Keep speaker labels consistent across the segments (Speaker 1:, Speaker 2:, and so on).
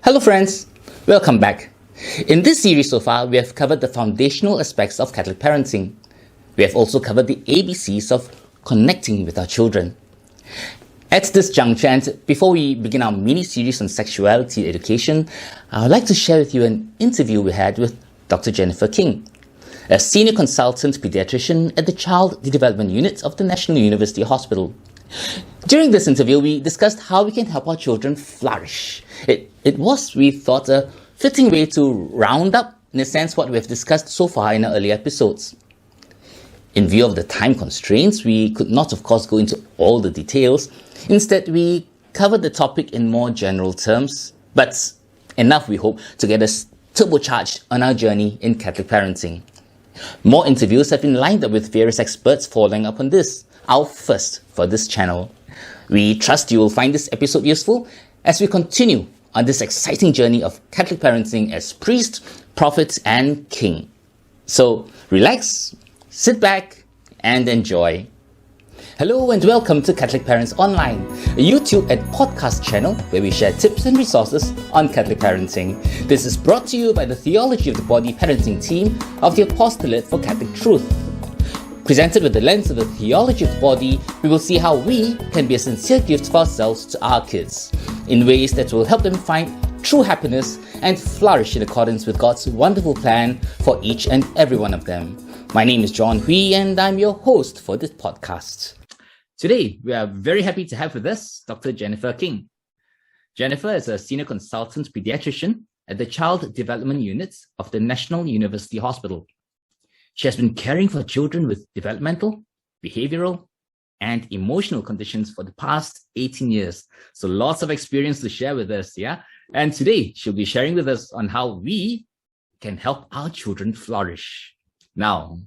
Speaker 1: Hello friends, welcome back. In this series so far, we have covered the foundational aspects of Catholic parenting. We have also covered the ABCs of connecting with our children. At this juncture, and before we begin our mini-series on sexuality education, I would like to share with you an interview we had with Dr. Jennifer Kiing, a senior consultant paediatrician at the Child Development Unit of the National University Hospital. During this interview, we discussed how we can help our children flourish. It was, we thought, a fitting way to round up, in a sense, what we have discussed so far in our earlier episodes. In view of the time constraints, we could not, of course, go into all the details. Instead, we covered the topic in more general terms, but enough, we hope, to get us turbocharged on our journey in Catholic parenting. More interviews have been lined up with various experts following up on this, our first for this channel. We trust you will find this episode useful as we continue on this exciting journey of Catholic parenting as priest, prophet, and king. So relax, sit back, and enjoy. Hello and welcome to Catholic Parents Online, a YouTube and podcast channel where we share tips and resources on Catholic parenting. This is brought to you by the Theology of the Body parenting team of the Apostolate for Catholic Truth. Presented with the lens of the theology of the body, we will see how we can be a sincere gift for ourselves to our kids, in ways that will help them find true happiness and flourish in accordance with God's wonderful plan for each and every one of them. My name is John Hui, and I'm your host for this podcast. Today, we are very happy to have with us Dr. Jennifer Kiing. Jennifer is a senior consultant pediatrician at the Child Development Unit of the National University Hospital. She has been caring for children with developmental, behavioural, and emotional conditions for the past 18 years. So lots of experience to share with us, yeah? And today, she'll be sharing with us on how we can help our children flourish. Now,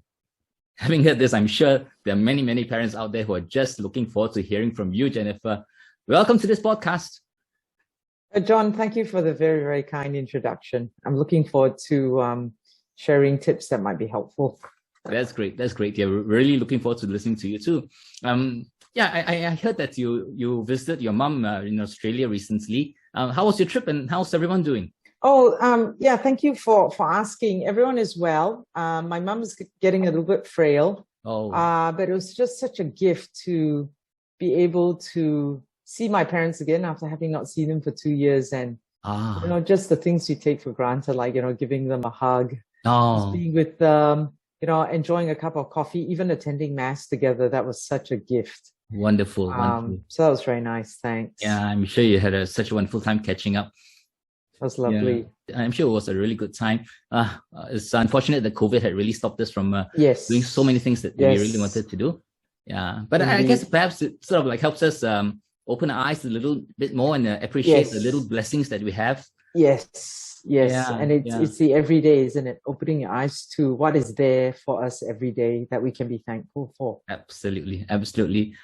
Speaker 1: having heard this, I'm sure there are many, many parents out there who are just looking forward to hearing from you, Jennifer. Welcome to this podcast.
Speaker 2: John, thank you for the very, very kind introduction. I'm looking forward to sharing tips that might be helpful.
Speaker 1: That's great. That's great. Yeah, we're really looking forward to listening to you too. I heard that you visited your mum in Australia recently. How was your trip and how's everyone doing?
Speaker 2: Thank you for asking. Everyone is well. My mum is getting a little bit frail. But it was just such a gift to be able to see my parents again after having not seen them for 2 years, and just the things you take for granted, like giving them a hug, just being with them, enjoying a cup of coffee, even attending mass together. That was such a gift.
Speaker 1: Wonderful, wonderful.
Speaker 2: So that was very nice. Thanks.
Speaker 1: Yeah, I'm sure you had such a wonderful time catching up.
Speaker 2: That was lovely.
Speaker 1: Yeah, I'm sure it was a really good time. It's unfortunate that COVID had really stopped us from doing so many things that we really wanted to do. Yeah, but I guess perhaps it sort of like helps us open our eyes a little bit more and appreciate the little blessings that we have.
Speaker 2: Yes. And it's the everyday, isn't it? Opening your eyes to what is there for us every day that we can be thankful for.
Speaker 1: Absolutely, absolutely.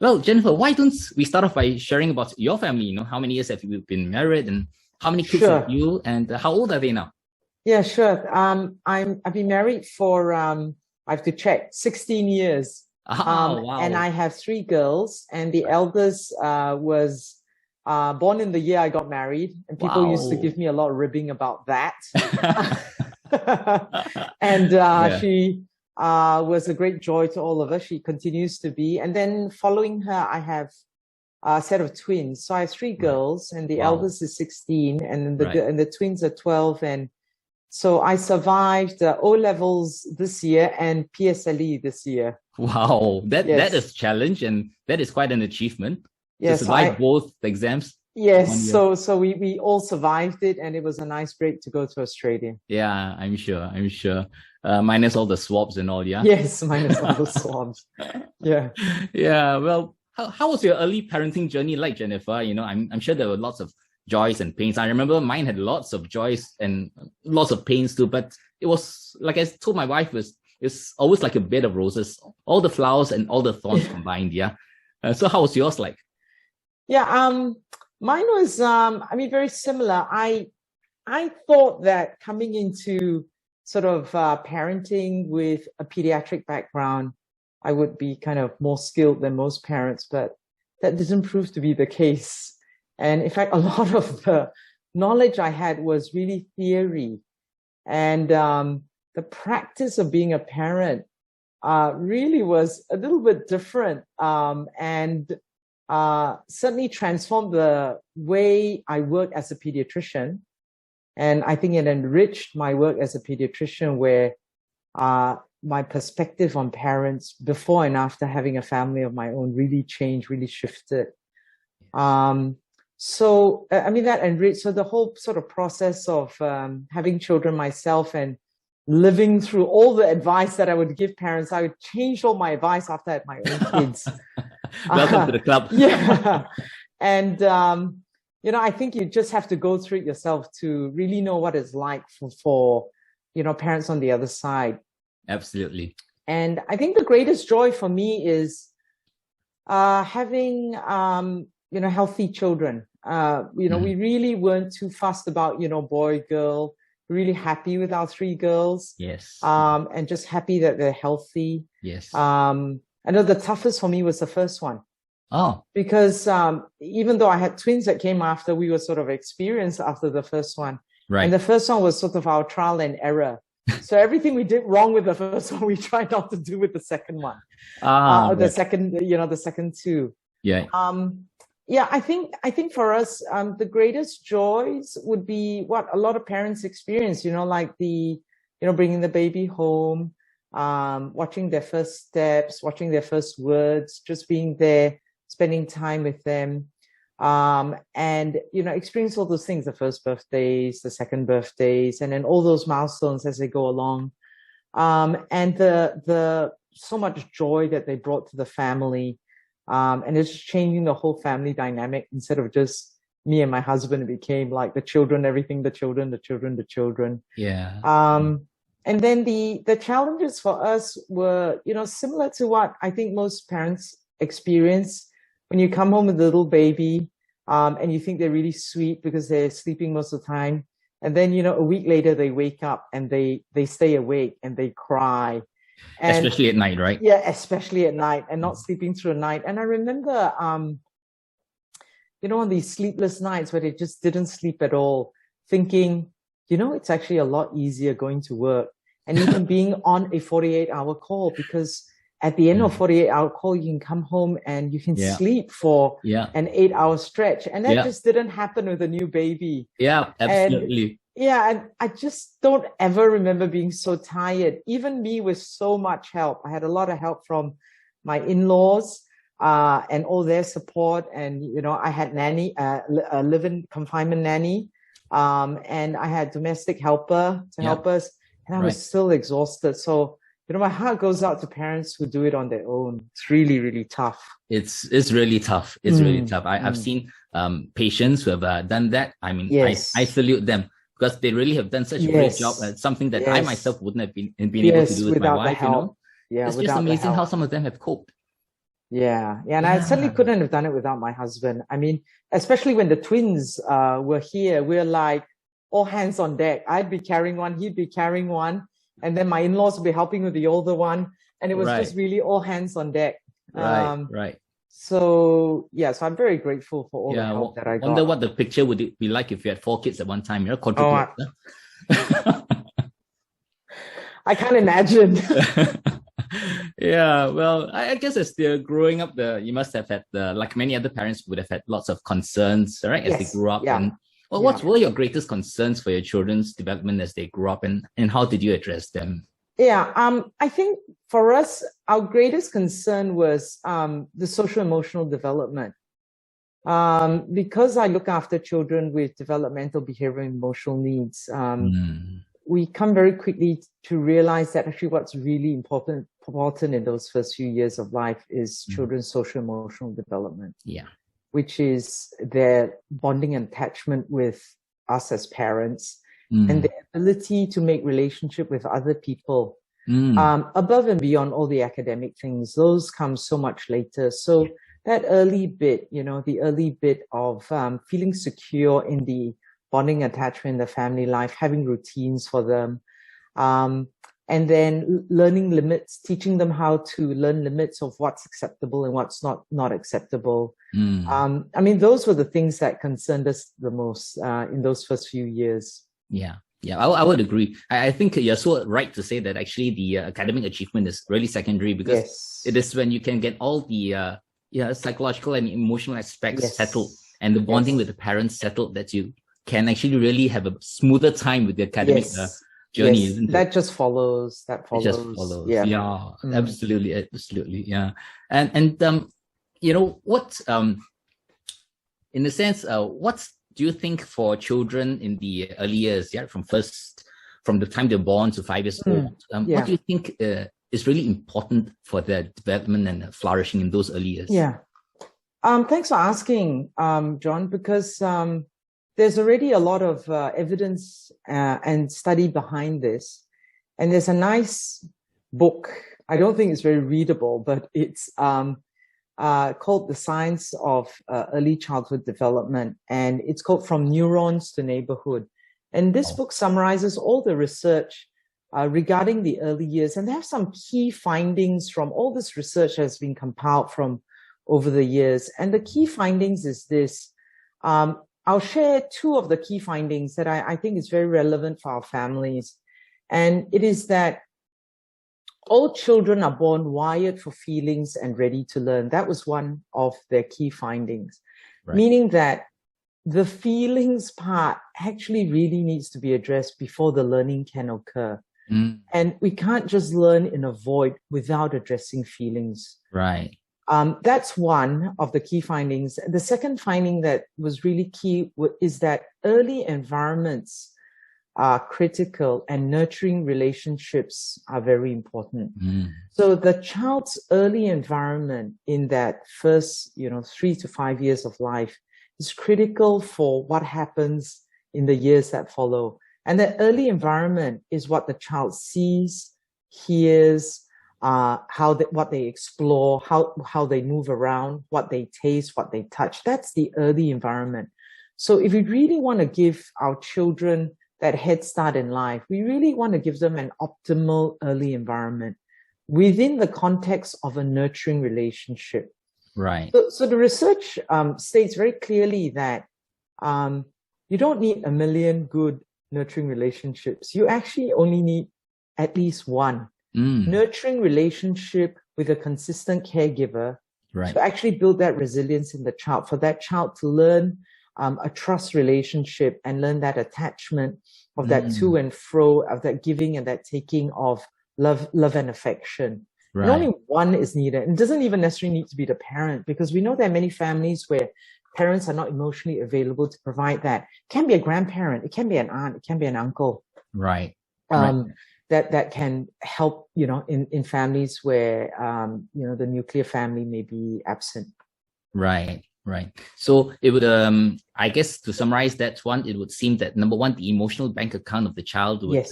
Speaker 1: Well, Jennifer, why don't we start off by sharing about your family? How many years have you been married and how many kids have you and how old are they now?
Speaker 2: Yeah, sure. I've been married for, I have to check, 16 years.
Speaker 1: Wow.
Speaker 2: And I have 3 girls, and the eldest was born in the year I got married, and people used to give me a lot of ribbing about that. And she was a great joy to all of us. She continues to be. And then following her, I have a set of twins. So I have 3 girls, and the eldest is 16, and the twins are 12. And so I survived O-levels this year and PSLE this year.
Speaker 1: Wow, that is a challenge, and that is quite an achievement. To survive both exams.
Speaker 2: Yes, so we all survived it, and it was a nice break to go to Australia.
Speaker 1: Yeah, I'm sure. Minus all the swabs and all, yeah?
Speaker 2: Yes, minus all the swabs. Yeah.
Speaker 1: Yeah, well, how was your early parenting journey like, Jennifer? I'm sure there were lots of joys and pains. I remember mine had lots of joys and lots of pains too, but it was, like I told my wife, it's always like a bed of roses, all the flowers and all the thorns combined, yeah? So how was yours like?
Speaker 2: Yeah, mine was, very similar. I thought that coming into sort of parenting with a pediatric background, I would be kind of more skilled than most parents, but that didn't prove to be the case. And in fact, a lot of knowledge I had was really theory. And the practice of being a parent really was a little bit different, and certainly transformed the way I work as a pediatrician. And I think it enriched my work as a pediatrician, where my perspective on parents before and after having a family of my own really changed, really shifted. So, I mean, that enriched, so the whole sort of process of having children myself and living through all the advice that I would give parents, I would change all my advice after I had my own kids.
Speaker 1: Welcome to the club.
Speaker 2: Yeah. And, you know, I think you just have to go through it yourself to really know what it's like for you know, parents on the other side.
Speaker 1: Absolutely.
Speaker 2: And I think the greatest joy for me is having, you know, healthy children. You know, we really weren't too fussed about, you know, boy, girl, really happy with our 3 girls.
Speaker 1: Yes.
Speaker 2: And just happy that they're healthy.
Speaker 1: Yes.
Speaker 2: I know the toughest for me was the first one.
Speaker 1: Oh.
Speaker 2: Because even though I had twins that came after, we were sort of experienced after the first one.
Speaker 1: Right.
Speaker 2: And the first one was sort of our trial and error. So everything we did wrong with the first one, we tried not to do with the second one. The second, you know, the second 2.
Speaker 1: Yeah.
Speaker 2: Yeah, I think for us, the greatest joys would be what a lot of parents experience, you know, like you know, bringing the baby home, watching their first steps, watching their first words, just being there, spending time with them. And, you know, experience all those things, the first birthdays, the second birthdays, and then all those milestones as they go along. And the so much joy that they brought to the family. And it's changing the whole family dynamic. Instead of just me and my husband, it became like the children, everything, the children.
Speaker 1: Yeah.
Speaker 2: And then the challenges for us were, you know, similar to what I think most parents experience when you come home with a little baby, and you think they're really sweet because they're sleeping most of the time. And then, you know, a week later they wake up and they stay awake and they cry. And,
Speaker 1: especially at night, right?
Speaker 2: Yeah, especially at night, and not sleeping through a night. And I remember, you know, on these sleepless nights where they just didn't sleep at all, thinking, you know, it's actually a lot easier going to work and even being on a 48-hour call, because at the end of 48-hour call, you can come home and you can sleep for an 8-hour stretch. And that just didn't happen with a new baby.
Speaker 1: Yeah, absolutely.
Speaker 2: And I just don't ever remember being so tired, even me with so much help. I had a lot of help from my in-laws and all their support. And, you know, I had nanny, a live-in confinement nanny, and I had domestic helper to help us. And I was still exhausted. So, you know, my heart goes out to parents who do it on their own. It's really, really tough.
Speaker 1: It's really tough. It's really tough. I've seen patients who have done that. I mean, I salute them, because they really have done such a great job at something that I myself wouldn't have been able to do with my wife, you know? Yeah, it's just amazing how some of them have coped.
Speaker 2: Yeah. And I certainly couldn't have done it without my husband. I mean, especially when the twins were here, we're like all hands on deck. I'd be carrying one, he'd be carrying one, and then my in-laws would be helping with the older one. And it was just really all hands on deck.
Speaker 1: Right.
Speaker 2: So, yeah, so I'm very grateful for all the help that I got.
Speaker 1: I wonder what the picture would be like if you had 4 kids at one time. You're a quadruplets.
Speaker 2: I can't imagine.
Speaker 1: Yeah, well, I guess as they're growing up, you must have had, like many other parents would have had lots of concerns, right, as they grew up. And what were your greatest concerns for your children's development as they grew up, and how did you address them?
Speaker 2: Yeah, I think for us, our greatest concern was the social emotional development. Because I look after children with developmental, behavioral, and emotional needs, we come very quickly to realize that actually what's really important in those first few years of life is children's social emotional development. Yeah, which is their bonding and attachment with us as parents. And the ability to make relationship with other people above and beyond all the academic things. Those come so much later. So that early bit, you know, the early bit of feeling secure in the bonding attachment in the family life, having routines for them, and then learning limits, teaching them how to learn limits of what's acceptable and what's not acceptable. I mean, those were the things that concerned us the most in those first few years.
Speaker 1: Yeah. Yeah, I would agree. I think you're so right to say that actually the academic achievement is really secondary, because it is when you can get all the psychological and emotional aspects settled, and the bonding with the parents settled, that you can actually really have a smoother time with the academic journey, isn't it?
Speaker 2: That just follows. That follows.
Speaker 1: It just follows.
Speaker 2: Yeah.
Speaker 1: Absolutely. Yeah. And you know what? In a sense, what do you think for children in the early years, from the time they're born to 5 years old? What do you think is really important for their development and flourishing in those early years?
Speaker 2: Yeah. Thanks for asking, John, because there's already a lot of evidence and study behind this. And there's a nice book. I don't think it's very readable, but it's called The Science of Early Childhood Development. And it's called From Neurons to Neighborhood. And this book summarizes all the research regarding the early years. And they have some key findings from all this research that has been compiled from over the years. And the key findings is this. I'll share two of the key findings that I think is very relevant for our families. And it is that all children are born wired for feelings and ready to learn. That was one of their key findings, meaning that the feelings part actually really needs to be addressed before the learning can occur. And we can't just learn in a void without addressing feelings.
Speaker 1: Right.
Speaker 2: That's one of the key findings. The second finding that was really key is that early environments are critical and nurturing relationships are very important. So the child's early environment in that first, 3 to 5 years of life is critical for what happens in the years that follow. And that early environment is what the child sees, hears, what they explore, how they move around, what they taste, what they touch. That's the early environment. So if we really want to give our children that head start in life, we really want to give them an optimal early environment within the context of a nurturing relationship.
Speaker 1: Right.
Speaker 2: So the research states very clearly that you don't need a million good nurturing relationships. You actually only need at least one. Nurturing relationship with a consistent caregiver to actually build that resilience in the child, for that child to learn a trust relationship and learn that attachment of that to and fro, of that giving and that taking of love and affection. And only one is needed. It doesn't even necessarily need to be the parent, because we know there are many families where parents are not emotionally available to provide that. It can be a grandparent, it can be an aunt, it can be an uncle. That can help, in families where, the nuclear family may be absent.
Speaker 1: Right. So it would, I guess to summarize that one, it would seem that number one, the emotional bank account of the child would,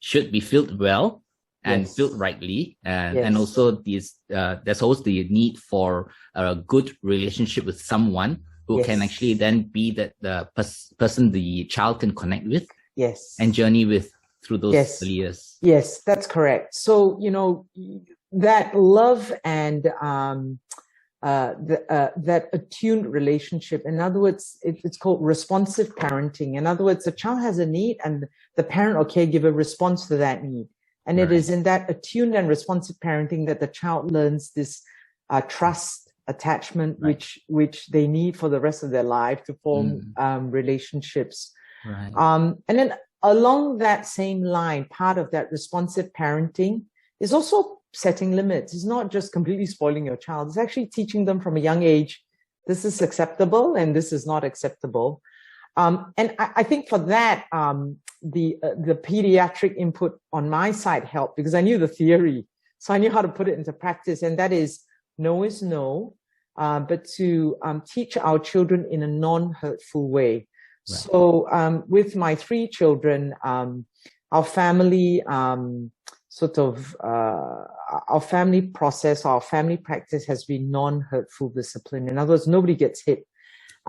Speaker 1: should be filled well and filled rightly. And also there's always the need for a good relationship with someone who can actually then be the person the child can connect with and journey with through those early years.
Speaker 2: Yes, that's correct. So, that love and that attuned relationship, in other words, it's called responsive parenting. In other words, the child has a need and the parent or caregiver responds to that need. And it is in that attuned and responsive parenting that the child learns this trust, attachment, which they need for the rest of their life to form relationships. And then along that same line, part of that responsive parenting is also setting limits. It's not just completely spoiling your child. It's actually teaching them from a young age, this is acceptable and this is not acceptable. And I think for that, the pediatric input on my side helped, because I knew the theory. So I knew how to put it into practice. And that is, no is no, but to teach our children in a non-hurtful way. So with my 3 children, our family our family process, our family practice has been non-hurtful discipline. In other words, nobody gets hit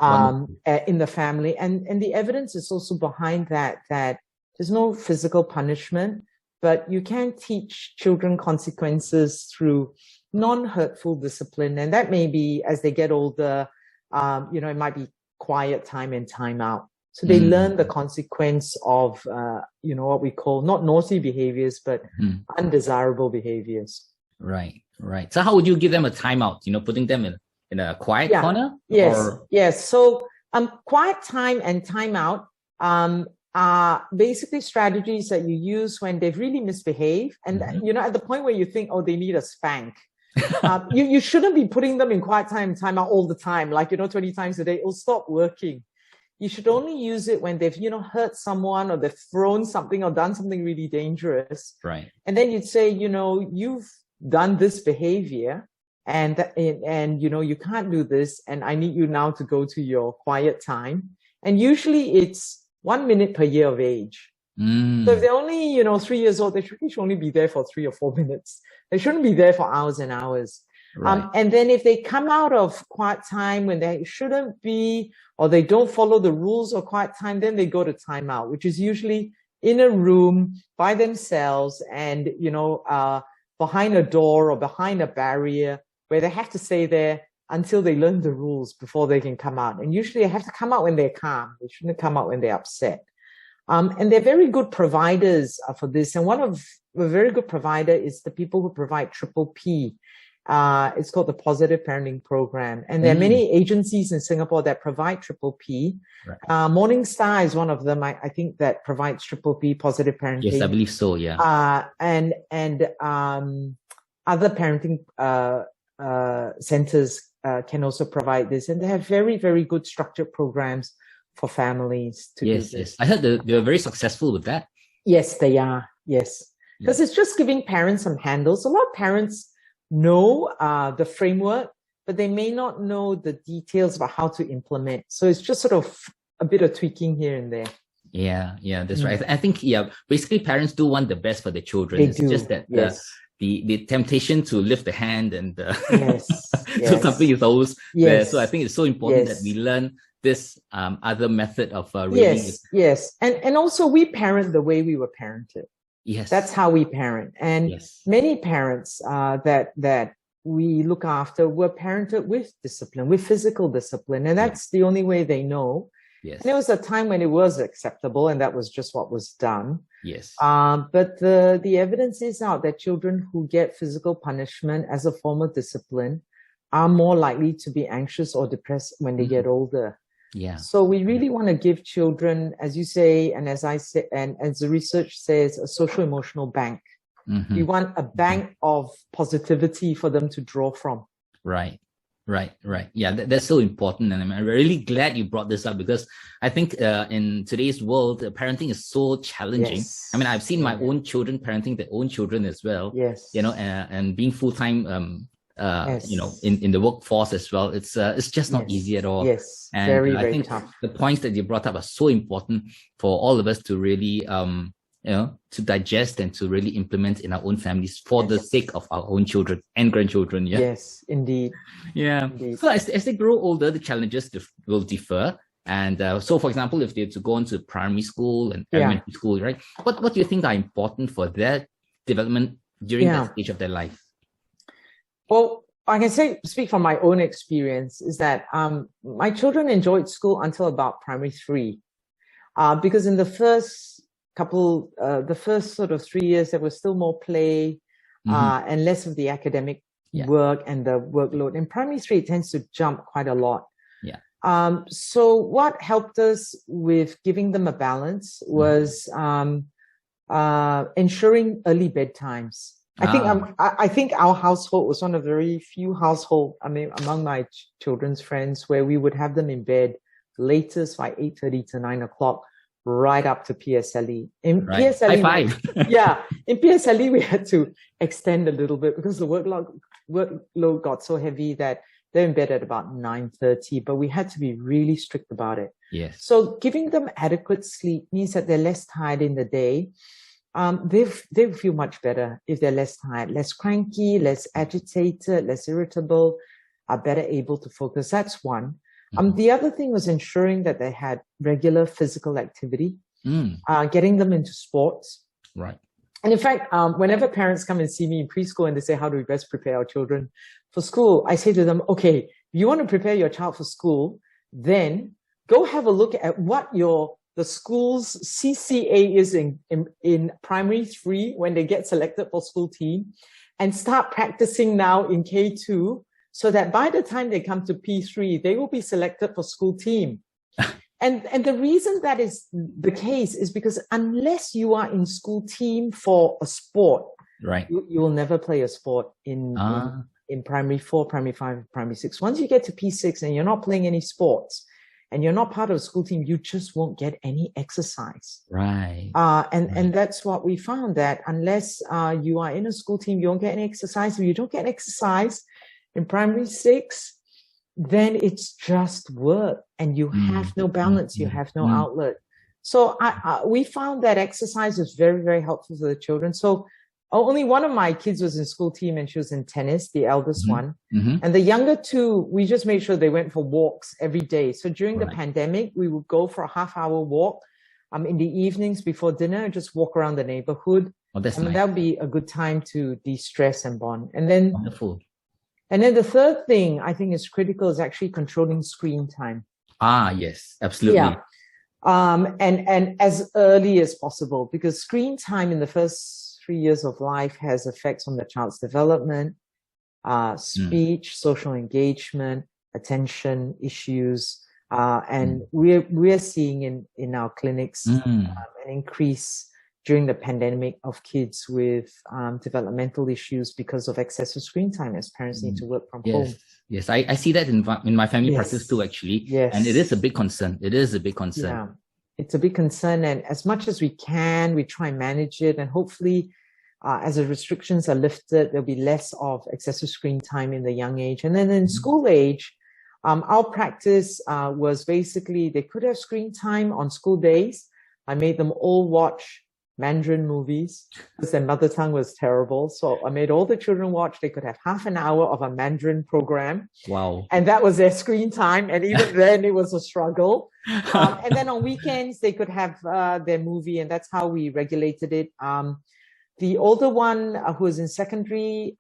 Speaker 2: in the family. And the evidence is also behind that there's no physical punishment, but you can teach children consequences through non-hurtful discipline. And that may be, as they get older, it might be quiet time and timeout. So they learn the consequence of, what we call not naughty behaviors, but undesirable behaviors.
Speaker 1: Right. So how would you give them a timeout? Putting them in a quiet corner?
Speaker 2: Yes. So quiet time and timeout are basically strategies that you use when they've really misbehaved. And, at the point where you think, they need a spank. You shouldn't be putting them in quiet time and timeout all the time, 20 times a day. It'll stop working. You should only use it when they've, hurt someone or they've thrown something or done something really dangerous.
Speaker 1: Right.
Speaker 2: And then you'd say, you've done this behavior and you can't do this. And I need you now to go to your quiet time. And usually it's 1 minute per year of age. So if they're only, 3 years old, they should only be there for 3 or 4 minutes. They shouldn't be there for hours and hours. Right. And then if they come out of quiet time when they shouldn't be, or they don't follow the rules of quiet time, then they go to timeout, which is usually in a room by themselves and, behind a door or behind a barrier where they have to stay there until they learn the rules before they can come out. And usually they have to come out when they're calm. They shouldn't come out when they're upset. And they're very good providers for this. And one of a very good provider is the people who provide Triple P. It's called the Positive Parenting Program. And there are many agencies in Singapore that provide Triple P. Right. Morningstar is one of them, I think, that provides Triple P, Positive Parenting.
Speaker 1: Yes, I believe so, yeah.
Speaker 2: And other parenting centers can also provide this. And they have very, very good structured programs for families to do this. Yes.
Speaker 1: I heard they're very successful with that.
Speaker 2: Yes, they are. Yes. Because it's just giving parents some handles. A lot of parents know the framework, but they may not know the details about how to implement. So it's just sort of a bit of tweaking here and there.
Speaker 1: Yeah, that's right. I think, basically parents do want the best for their children. It's just that the temptation to lift the hand and do something is always there. So I think it's so important that we learn this other method of reading.
Speaker 2: Yes. And also we parent the way we were parented.
Speaker 1: Yes.
Speaker 2: That's how we parent. And many parents that we look after were parented with discipline, with physical discipline. And that's the only way they know. Yes. And there was a time when it was acceptable and that was just what was done.
Speaker 1: Yes.
Speaker 2: But the evidence is out that children who get physical punishment as a form of discipline are more likely to be anxious or depressed when they get older.
Speaker 1: Yeah.
Speaker 2: So we really want to give children, as you say, and as I say, and as the research says, a social emotional bank. We want a bank of positivity for them to draw from. Right.
Speaker 1: Yeah, that's so important. And I'm really glad you brought this up because I think in today's world, parenting is so challenging. Yes. I mean, I've seen my own children parenting their own children as well.
Speaker 2: Yes.
Speaker 1: And being full-time, in the workforce as well. It's just not easy at all.
Speaker 2: Yes.
Speaker 1: And
Speaker 2: very
Speaker 1: I think
Speaker 2: tough.
Speaker 1: The points that you brought up are so important for all of us to really, to digest and to really implement in our own families for the sake of our own children and grandchildren. Yeah.
Speaker 2: Yes, indeed.
Speaker 1: Yeah. Indeed. So as they grow older, the challenges will differ. And so, for example, if they're to go into primary school and elementary school, right? What do you think are important for their development during that stage of their life?
Speaker 2: Well, I can speak from my own experience is that my children enjoyed school until about primary 3, because in the first sort of 3 years, there was still more play and less of the academic work and the workload. In primary 3, it tends to jump quite a lot.
Speaker 1: Yeah.
Speaker 2: So what helped us with giving them a balance was ensuring early bedtimes. I think our household was one of the very few households, among my children's friends, where we would have them in bed latest by 8:30 to 9 o'clock, right up to PSLE. In PSLE,
Speaker 1: high five.
Speaker 2: In PSLE, we had to extend a little bit because the workload got so heavy that they're in bed at about 9:30, but we had to be really strict about it.
Speaker 1: Yes.
Speaker 2: So giving them adequate sleep means that they're less tired in the day. They feel much better if they're less tired, less cranky, less agitated, less irritable, are better able to focus. That's one. The other thing was ensuring that they had regular physical activity, getting them into sports.
Speaker 1: Right.
Speaker 2: Getting them into sports. Getting them into exercise. Getting them into activities that they enjoy. Because, as you know, And in fact, whenever parents come and see me in preschool and they say, how do we best prepare our children for school? I say to them, okay, if you want to prepare your child for school, then go have a look at what the school's CCA is in primary 3 when they get selected for school team, and start practicing now in K2 so that by the time they come to P3, they will be selected for school team. And the reason that is the case is because unless you are in school team for a sport,
Speaker 1: right,
Speaker 2: you will never play a sport in primary 4, primary 5, primary 6. Once you get to P6 and you're not playing any sports and you're not part of a school team, you just won't get any exercise.
Speaker 1: Right.
Speaker 2: And that's what we found, that unless you are in a school team, you won't get any exercise. If you don't get exercise in primary 6, then it's just work and you have no balance, you have no outlet. So we found that exercise is very, very helpful for the children. So only one of my kids was in school team and she was in tennis, the eldest one. And the younger two, we just made sure they went for walks every day. So during the pandemic, we would go for a half-hour walk in the evenings before dinner and just walk around the neighborhood.
Speaker 1: Oh, that's nice.
Speaker 2: That would be a good time to de-stress and bond. And then
Speaker 1: wonderful.
Speaker 2: And then the third thing I think is critical is actually controlling screen time.
Speaker 1: Yes, absolutely.
Speaker 2: Yeah. And as early as possible, because screen time in the first 3 years of life has effects on the child's development, speech, social engagement, attention issues. And we're seeing in our clinics an increase during the pandemic of kids with developmental issues because of excessive screen time as parents need to work from home.
Speaker 1: Yes, I see that in my family practice too, actually.
Speaker 2: Yes.
Speaker 1: And it is a big concern. It is a big concern.
Speaker 2: Yeah, it's a big concern. And as much as we can, we try and manage it. And hopefully, as the restrictions are lifted, there'll be less of excessive screen time in the young age. And then in school age, our practice was basically they could have screen time on school days. I made them all watch Mandarin movies because their mother tongue was terrible. So I made all the children watch. They could have half an hour of a Mandarin program.
Speaker 1: Wow.
Speaker 2: And that was their screen time. And even then it was a struggle. And then on weekends, they could have their movie. And that's how we regulated it. The older one who was in secondary,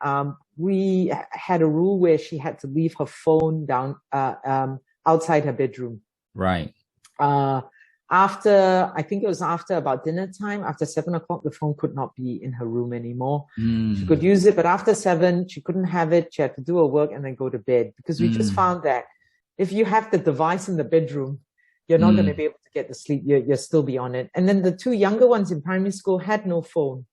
Speaker 2: we had a rule where she had to leave her phone down outside her bedroom.
Speaker 1: Right.
Speaker 2: I think it was after about dinner time, after 7 o'clock, the phone could not be in her room anymore. She could use it, but after 7, she couldn't have it. She had to do her work and then go to bed, because we just found that if you have the device in the bedroom, you're not going to be able to get to sleep. You'll still be on it. And then the two younger ones in primary school had no phone.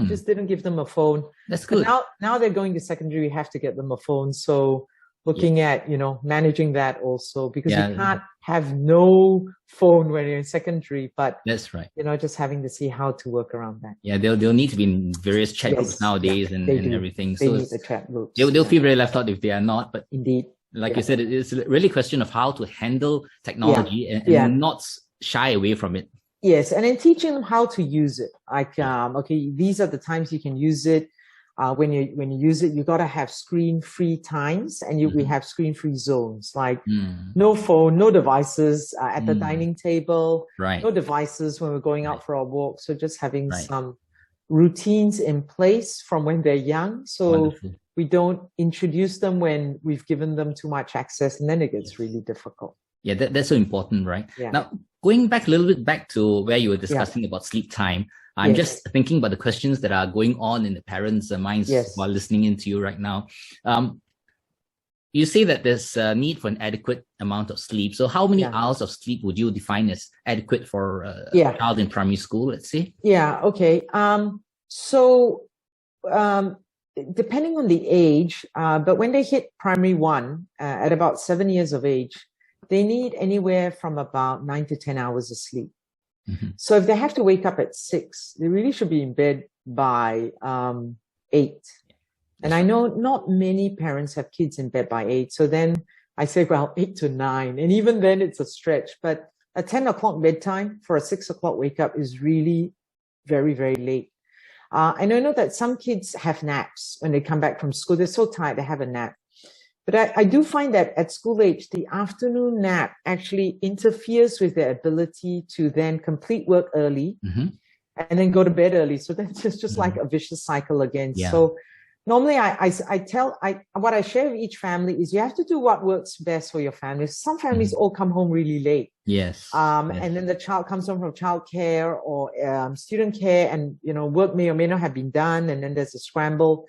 Speaker 2: Just didn't give them a phone.
Speaker 1: That's good.
Speaker 2: But now they're going to secondary. We have to get them a phone. So looking at, managing that also, because you can't have no phone when you're in secondary, but
Speaker 1: that's right.
Speaker 2: Just having to see how to work around that.
Speaker 1: Yeah, they'll need to be in various chat groups nowadays and everything.
Speaker 2: They need the chat groups.
Speaker 1: They'll feel very left out if they are not, but
Speaker 2: indeed,
Speaker 1: like you said, it's really a question of how to handle technology and not shy away from it. Yes,
Speaker 2: and then teaching them how to use it. Like, okay, these are the times you can use it. When you use it, you got to have screen-free times, and we have screen-free zones, like no phone, no devices at the dining table, no devices when we're going out for our walk. So just having some routines in place from when they're young, so we don't introduce them when we've given them too much access, and then it gets really difficult.
Speaker 1: Yeah, that's so important, right? Yeah. Now, going back a little bit back to where you were discussing about sleep time, I'm just thinking about the questions that are going on in the parents' minds while listening into you right now. You say that there's a need for an adequate amount of sleep. So how many hours of sleep would you define as adequate for a child in primary school, let's say? Yeah, okay.
Speaker 2: Depending on the age, but when they hit primary 1, at about 7 years of age, they need anywhere from about 9 to 10 hours of sleep. So if they have to wake up at 6, they really should be in bed by 8. And I know not many parents have kids in bed by 8. So then I say, well, 8 to 9. And even then it's a stretch. But a 10 o'clock bedtime for a 6 o'clock wake up is really very, very late. And I know that some kids have naps when they come back from school. They're so tired, they have a nap. But I do find that at school age, the afternoon nap actually interferes with their ability to then complete work early and then go to bed early. So that's just like a vicious cycle again. So normally what I share with each family is you have to do what works best for your family. Some families all come home really late. And then the child comes home from childcare or student care, and work may or may not have been done, and then there's a scramble.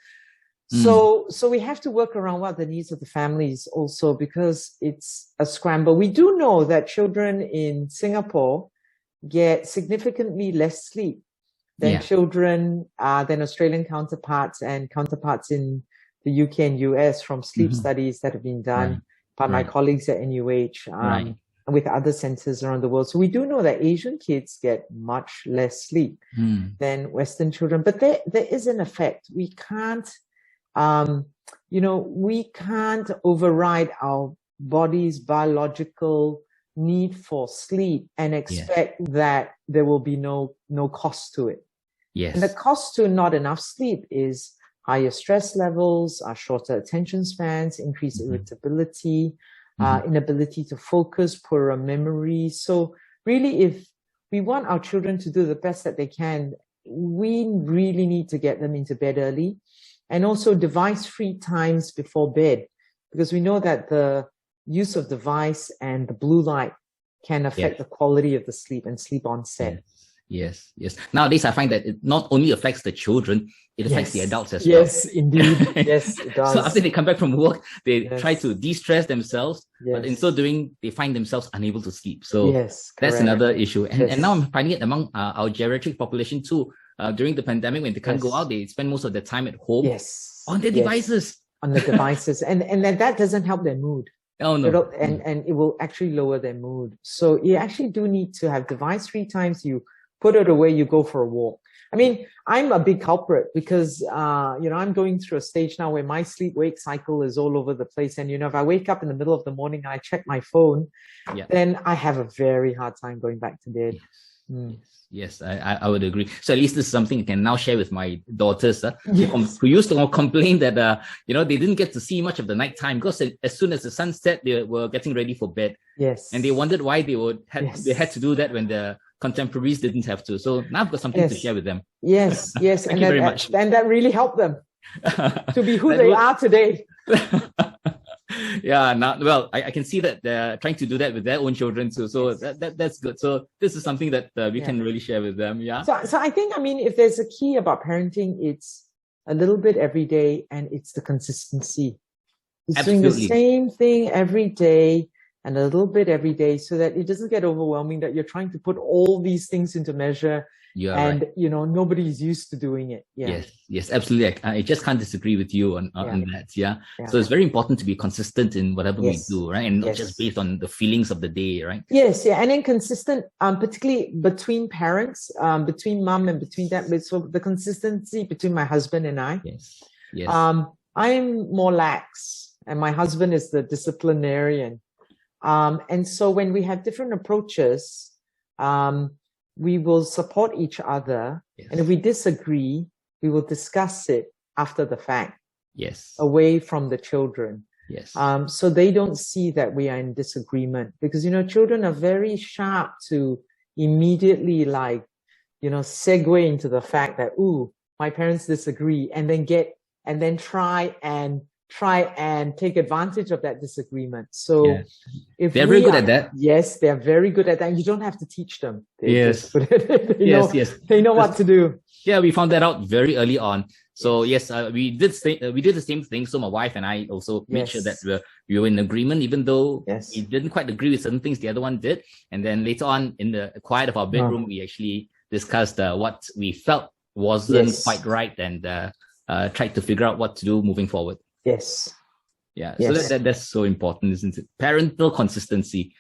Speaker 2: So we have to work around what the needs of the families also, because it's a scramble. We do know that children in Singapore get significantly less sleep than children, than Australian counterparts and counterparts in the UK and US from sleep studies that have been done by my colleagues at NUH and with other centers around the world. So we do know that Asian kids get much less sleep than Western children, but there is an effect. We can't, we can't override our body's biological need for sleep and expect that there will be no cost to it. And the cost to not enough sleep is higher stress levels, shorter attention spans, increased irritability, inability to focus, poorer memory. So really, if we want our children to do the best that they can, we really need to get them into bed early, and also device-free times before bed, because we know that the use of device and the blue light can affect the quality of the sleep and sleep onset.
Speaker 1: Yes. Nowadays, I find that it not only affects the children, it affects the adults as well.
Speaker 2: Yes, indeed. Yes, it does.
Speaker 1: So after they come back from work, they try to de-stress themselves, but in so doing, they find themselves unable to sleep. So that's another issue. And now I'm finding it among our geriatric population too. During the pandemic, when they can't go out, they spend most of their time at home on their devices. On the devices. And that doesn't help their mood. Oh, no. And it will actually lower their mood. So you actually do need to have device-free times. You put it away, you go for a walk. I mean, I'm a big culprit because, I'm going through a stage now where my sleep-wake cycle is all over the place. And, if I wake up in the middle of the morning and I check my phone, then I have a very hard time going back to bed. Yes, I would agree. So at least this is something I can now share with my daughters who used to complain that, they didn't get to see much of the night time because as soon as the sun set, they were getting ready for bed. And they wondered why they had to do that when the contemporaries didn't have to. So now I've got something to share with them. Thank you very much. And that really helped them to be who they are today. I can see that they're trying to do that with their own children too. So that's good. So this is something that we can really share with them. So I think, if there's a key about parenting, it's a little bit every day, and it's the consistency. It's doing the same thing every day and a little bit every day, so that it doesn't get overwhelming that you're trying to put all these things into measure. Nobody's used to doing it. Yes, absolutely. I just can't disagree with you on that. So it's very important to be consistent in whatever we do, right? And not just based on the feelings of the day, right? And then consistent, particularly between parents, between mom and between dad. So the consistency between my husband and I. I'm more lax, and my husband is the disciplinarian. And so when we have different approaches, we will support each other. And if we disagree, we will discuss it after the fact. Away from the children. So they don't see that we are in disagreement, because, children are very sharp to immediately segue into the fact that, my parents disagree, and then try and take advantage of that disagreement. So if they're very good at that. Yes, they're very good at that. You don't have to teach them. They know what to do. Yeah, we found that out very early on. So we did the same thing. So my wife and I also made sure that we were in agreement, even though we didn't quite agree with certain things the other one did. And then later on, in the quiet of our bedroom, we actually discussed what we felt wasn't quite right, and tried to figure out what to do moving forward. So that's so important, isn't it? Parental consistency.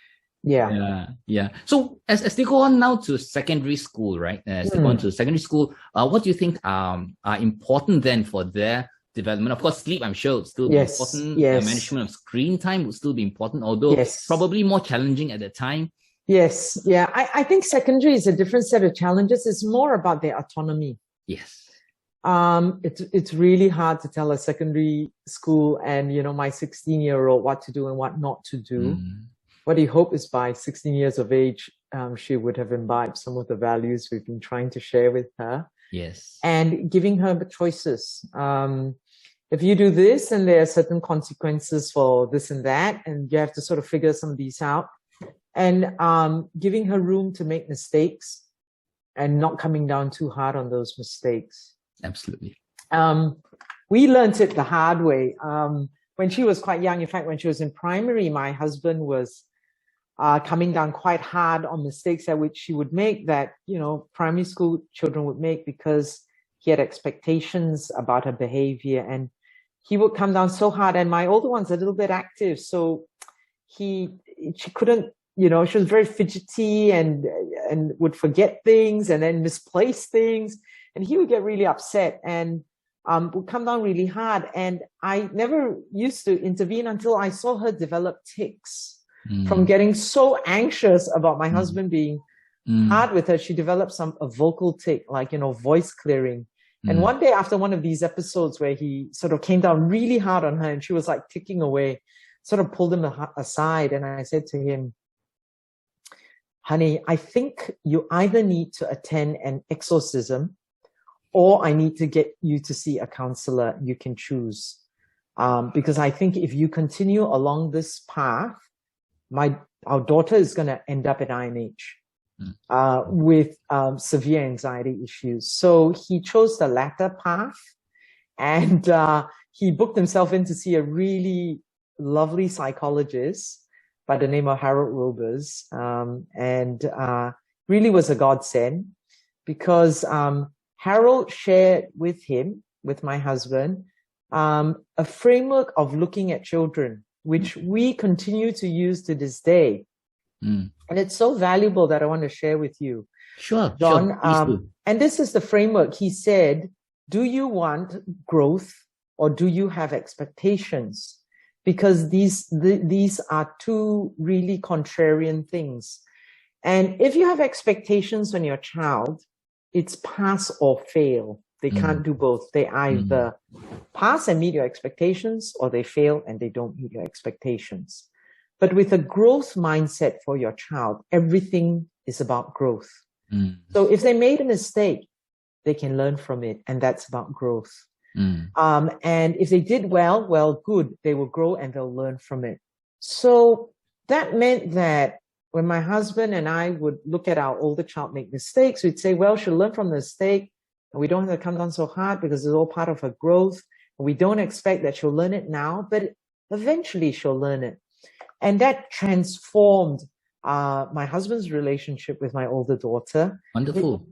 Speaker 1: So as they go on now to secondary school, right? As they go on to secondary school, what do you think are important then for their development? Of course, sleep, I'm sure, would still be important. Management of screen time would still be important, although probably more challenging at the time. I think secondary is a different set of challenges. It's more about their autonomy. It's really hard to tell a secondary school and, my 16-year-old what to do and what not to do. What you hope is by 16 years of age,
Speaker 2: she would have imbibed some of the values we've been trying to share with her.
Speaker 1: Yes.
Speaker 2: And giving her choices. If you do this, and there are certain consequences for this and that, and you have to sort of figure some of these out. And giving her room to make mistakes and not coming down too hard on those mistakes.
Speaker 1: Absolutely.
Speaker 2: We learned it the hard way. When she was quite young, in fact, when she was in primary, my husband was coming down quite hard on mistakes that which she would make, that, you know, primary school children would make, because he had expectations about her behavior, and he would come down so hard. And my older one's a little bit active, so she couldn't, you know, she was very fidgety and would forget things and then misplace things, and he would get really upset and would come down really hard. And I never used to intervene until I saw her develop tics. From getting so anxious about my husband being hard with her, she developed a vocal tic, like, you know, voice clearing. And one day after one of these episodes where he sort of came down really hard on her and she was like ticking away, sort of pulled him aside. And I said to him, honey, I think you either need to attend an exorcism or I need to get you to see a counselor. You can choose. Because I think if you continue along this path, our daughter is going to end up at IMH with severe anxiety issues. So he chose the latter path, and he booked himself in to see a really lovely psychologist by the name of Harold Robers, and really was a godsend, because Harold shared with my husband, a framework of looking at children, which we continue to use to this day. And it's so valuable that I want to share with you.
Speaker 1: Sure,
Speaker 2: John.
Speaker 1: Sure.
Speaker 2: And this is the framework. He said, do you want growth or do you have expectations? Because these are two really contrarian things. And if you have expectations on your child, it's pass or fail. They can't do both. They either pass and meet your expectations, or they fail and they don't meet your expectations. But with a growth mindset for your child, everything is about growth. So if they made a mistake, they can learn from it, and that's about growth. And if they did well, good. They will grow and they'll learn from it. So that meant that when my husband and I would look at our older child make mistakes, we'd say, well, she'll learn from the mistake. And we don't have to come down so hard because it's all part of her growth. We don't expect that she'll learn it now, but eventually she'll learn it. And that transformed my husband's relationship with my older daughter.
Speaker 1: Wonderful.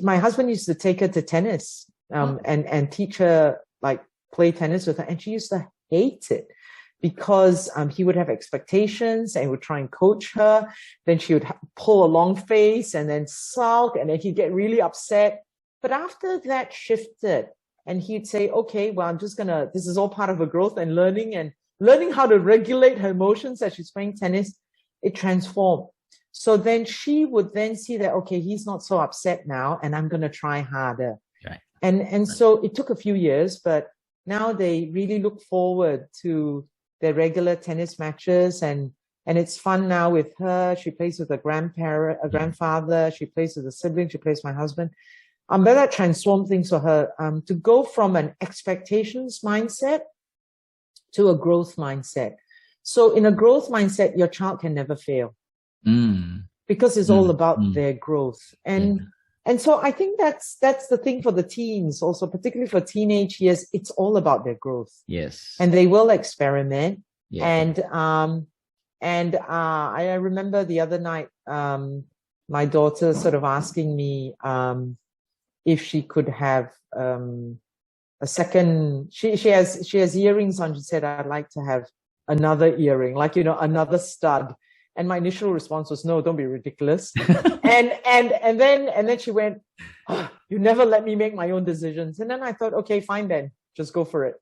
Speaker 2: My husband used to take her to tennis and teach her, like, play tennis with her. And she used to hate it because he would have expectations and would try and coach her. Then she would pull a long face and then sulk, and then he'd get really upset. But after that shifted, and he'd say, okay, well, this is all part of her growth and learning how to regulate her emotions as she's playing tennis, it transformed. So then she would then see that, okay, he's not so upset now, and I'm going to try harder.
Speaker 1: Right.
Speaker 2: And so it took a few years, but now they really look forward to their regular tennis matches, and it's fun now with her. She plays with a grandfather, she plays with a sibling, she plays with my husband. But that transformed things for her, to go from an expectations mindset to a growth mindset. So in a growth mindset, your child can never fail because it's all about their growth. And so I think that's the thing for the teens also, particularly for teenage years. It's all about their growth.
Speaker 1: Yes.
Speaker 2: And they will experiment.
Speaker 1: Yeah.
Speaker 2: And I remember the other night, my daughter sort of asking me, if she could have a second. She has earrings on. She said, I'd like to have another earring, like, you know, another stud. And my initial response was, no, don't be ridiculous. and then she went, oh, you never let me make my own decisions. And then I thought, okay, fine then, just go for it.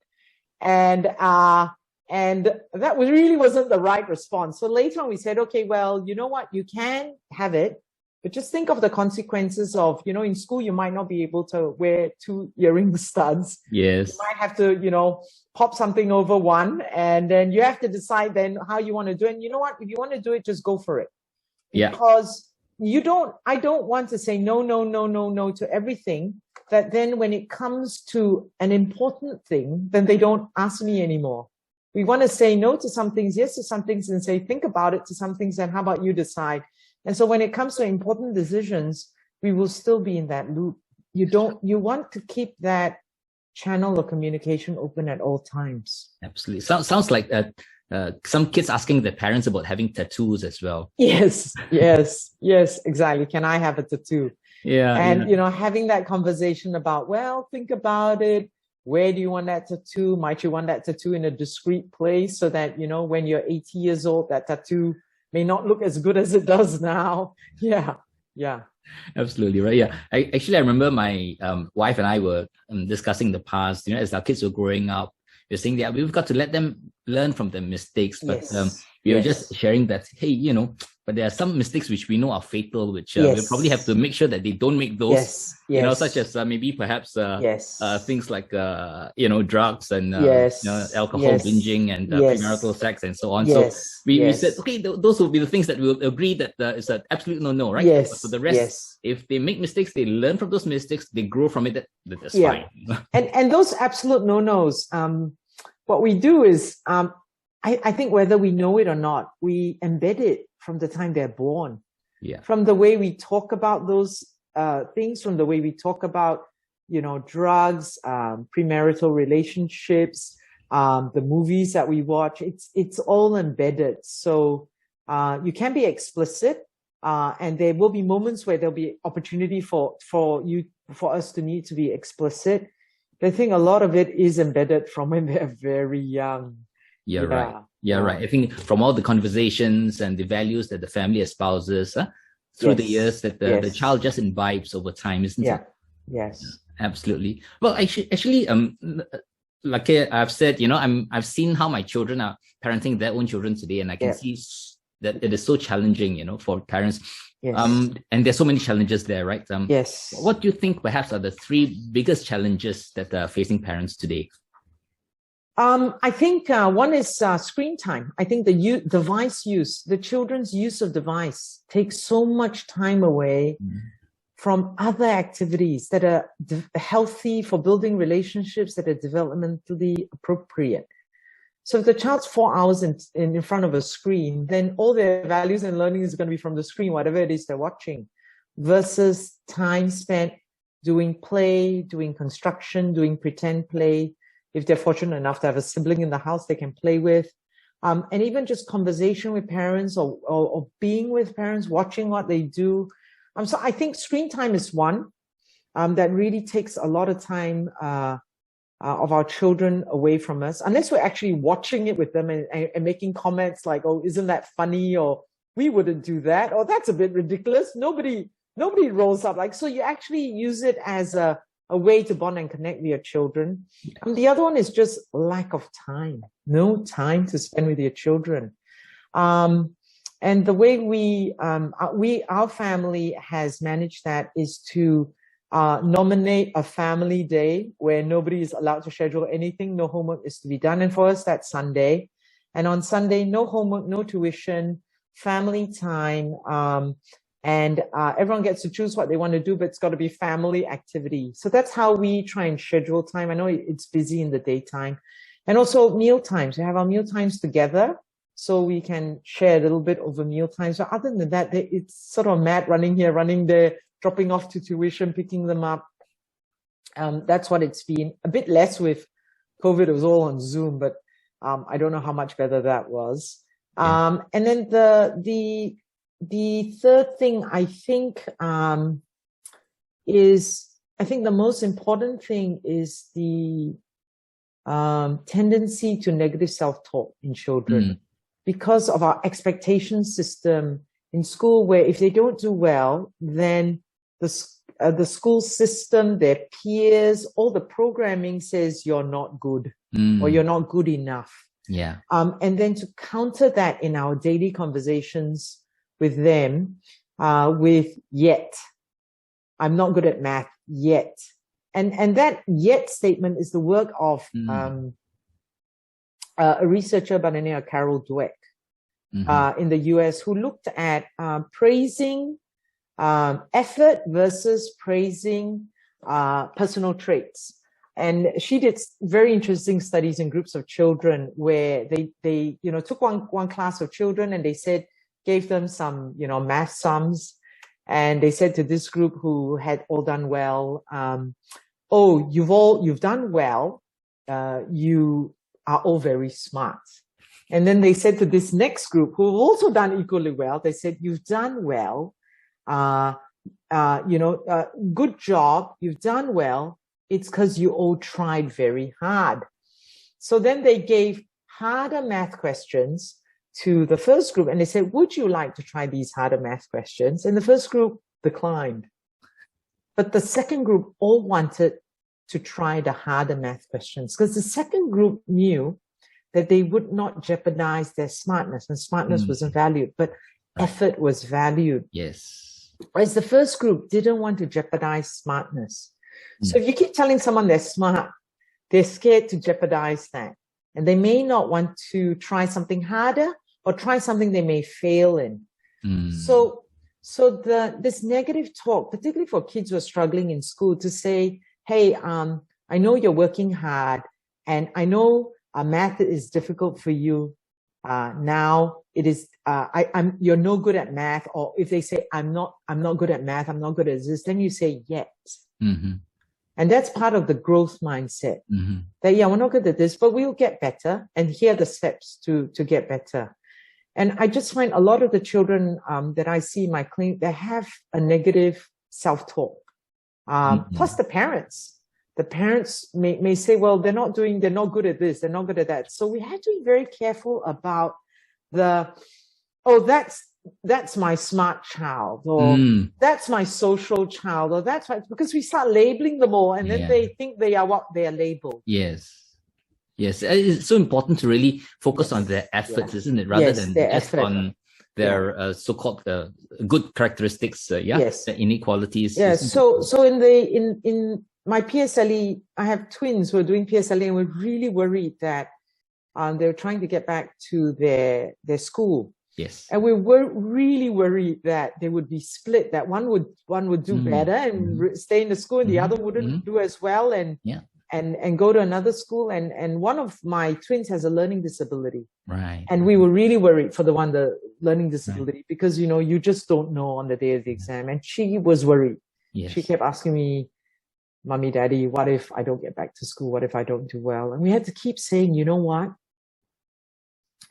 Speaker 2: And that really wasn't the right response. So later on we said, okay, well, you know what, you can have it, but just think of the consequences of, you know, in school, you might not be able to wear 2 earring studs.
Speaker 1: Yes.
Speaker 2: You might have to, you know, pop something over one, and then you have to decide then how you want to do it. And you know what, if you want to do it, just go for it. Because I don't want to say no, no, no, no, no to everything, that then when it comes to an important thing, then they don't ask me anymore. We want to say no to some things, yes to some things, and say, think about it to some things, and how about you decide? And so when it comes to important decisions, we will still be in that loop. You want to keep that channel of communication open at all times.
Speaker 1: Absolutely. Sounds like some kids asking their parents about having tattoos as well.
Speaker 2: Yes, exactly. Can I have a tattoo?
Speaker 1: Yeah.
Speaker 2: And, having that conversation about, well, think about it. Where do you want that tattoo? Might you want that tattoo in a discreet place so that, when you're 80 years old, that tattoo may not look as good as it does now? Yeah.
Speaker 1: Absolutely right. Yeah, I remember my wife and I were discussing the past. As our kids were growing up, we're saying that we've got to let them learn from their mistakes. But we were just sharing that, hey, but there are some mistakes which we know are fatal, which we'll probably have to make sure that they don't make those. Such as maybe perhaps things like drugs and alcohol binging and premarital sex and so on. So we said, okay, those will be the things that we'll agree that it's an absolute no, right? But for the rest, if they make mistakes, they learn from those mistakes, they grow from it. That's fine.
Speaker 2: and those absolute no-nos. What we do is, I think whether we know it or not, we embed it from the time they're born.
Speaker 1: Yeah.
Speaker 2: From the way we talk about those things, from the way we talk about, drugs, premarital relationships, the movies that we watch, it's all embedded. So you can be explicit, and there will be moments where there'll be opportunity for us to need to be explicit. I think a lot of it is embedded from when they're very young.
Speaker 1: Right. I think from all the conversations and the values that the family espouses through the years, that the child just imbibes over time, isn't it?
Speaker 2: Yes.
Speaker 1: Absolutely. Well, actually, like I've said, I've seen how my children are parenting their own children today, and I can see that it is so challenging, for parents. And there's so many challenges there, right? What do you think perhaps are the 3 biggest challenges that are facing parents today?
Speaker 2: I think one is screen time. I think the device use, the children's use of device takes so much time away from other activities that are healthy for building relationships that are developmentally appropriate. So if the child's 4 hours in front of a screen, then all their values and learning is going to be from the screen, whatever it is they're watching, versus time spent doing play, doing construction, doing pretend play. If they're fortunate enough to have a sibling in the house they can play with, and even just conversation with parents or being with parents, watching what they do. So I think screen time is one that really takes a lot of time of our children away from us, unless we're actually watching it with them and making comments like, oh, isn't that funny? Or we wouldn't do that. Or that's a bit ridiculous. Nobody rolls up like, so you actually use it as a way to bond and connect with your children. And the other one is just lack of time, no time to spend with your children. And the way our family has managed that is to nominate a family day where nobody is allowed to schedule anything. No homework is to be done. And for us, that's Sunday. And on Sunday, no homework, no tuition, family time. And everyone gets to choose what they want to do, but it's got to be family activity. So that's how we try and schedule time. I know it's busy in the daytime. And also meal times. We have our meal times together, so we can share a little bit over meal time. So other than that, it's sort of mad running here, running there, dropping off to tuition, picking them up. That's what it's been. A bit less with COVID. It was all on Zoom, but I don't know how much better that was. And then the third thing I think is, I think the most important thing is the tendency to negative self-talk in children because of our expectation system in school, where if they don't do well, then the school system, their peers, all the programming says you're not good or you're not good enough. And then to counter that in our daily conversations with them, with yet, I'm not good at math yet. And that yet statement is the work of a researcher by the name of Carol Dweck in the US, who looked at praising effort versus praising personal traits. And she did very interesting studies in groups of children where they took one class of children and they gave them some, math sums. And they said to this group who had all done well, oh, you've done well. You are all very smart. And then they said to this next group who have also done equally well, they said, you've done well. Good job. You've done well. It's because you all tried very hard. So then they gave harder math questions to the first group and they said, would you like to try these harder math questions? And the first group declined. But the second group all wanted to try the harder math questions because the second group knew that they would not jeopardize their smartness, and smartness wasn't valued, but effort was valued.
Speaker 1: Yes.
Speaker 2: Whereas the first group didn't want to jeopardize smartness. So if you keep telling someone they're smart, they're scared to jeopardize that. And they may not want to try something harder or try something they may fail in. So this negative talk, particularly for kids who are struggling in school, to say, hey, I know you're working hard and I know math is difficult for you. Now it is, you're no good at math. Or if they say, I'm not good at math, I'm not good at this, then you say, yet. And that's part of the growth mindset. That, yeah, we're not good at this, but we'll get better. And here are the steps to get better. And I just find a lot of the children that I see in my clinic, they have a negative self-talk. Plus the parents. The parents may say, well, they're not good at this, they're not good at that. So we have to be very careful about that's my smart child, or that's my social child, or that's right, because we start labeling them all and then they think they are what they are labeled.
Speaker 1: Yes. It's so important to really focus on their efforts, isn't it? Rather than just on their so-called good characteristics, the inequalities.
Speaker 2: Yeah. So in my PSLE, I have twins who are doing PSLE and we're really worried that they're trying to get back to their school.
Speaker 1: Yes.
Speaker 2: And we were really worried that they would be split, that one would do better and stay in the school and the other wouldn't do as well and go to another school. And one of my twins has a learning disability.
Speaker 1: Right.
Speaker 2: And we were really worried for the learning disability because, you just don't know on the day of the exam. And she was worried. Yes. She kept asking me, Mommy, Daddy, what if I don't get back to school? What if I don't do well? And we had to keep saying, you know what?